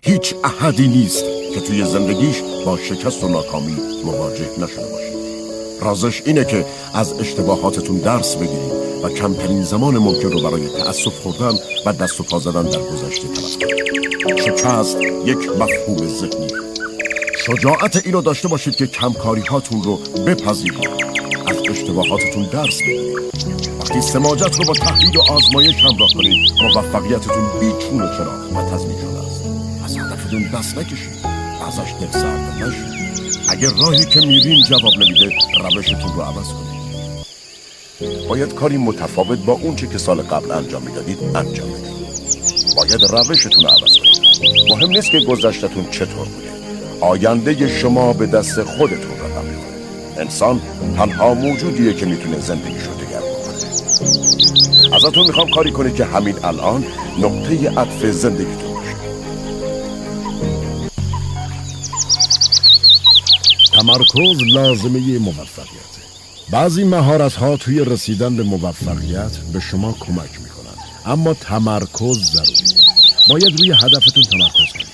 هیچ احدی نیست که توی زندگیش با شکست و ناکامی مواجه نشده باشه. رازش اینه که از اشتباهاتتون درس بگیرید و کمترین زمان ممکن رو برای تأسف خوردن و دست و پا زدن در گذشته تلف کنید. شکست یک مفهوم ذهنی. شجاعت اینو داشته باشید که کمکاری هاتون رو بپذیرید. از اشتباهاتتون درس بگیرید. وقتی سماجت رو با تحلیل و آزمایش همراه کنید، موفقیتتون بیچون و چراغ و تضمین شده است. از هدفتون دست نکشید. ازش دل سرد نشید. اگر راهی که میرین جواب نمیده، روشتون رو عوض کنید. باید کاری متفاوت با اون چه که سال قبل انجام میدادید انجام بدید. باید روشتون رو عوض کنید. مهم نیست که گذشتتون چطور بوده. آینده شما به دست خودتون رقم میخوره. انسان تنها موجودیه که میتونه زندگیشو دگرگون کنه. ازتون میخوام کاری کنید که همین الان نقطه عطف زندگیتون باشه. تمرکز لازمه موفقیت. بعضی مهارت‌ها توی رسیدن به موفقیت به شما کمک میکنن، اما تمرکز ضروریه. باید روی هدفتون تمرکز کنید.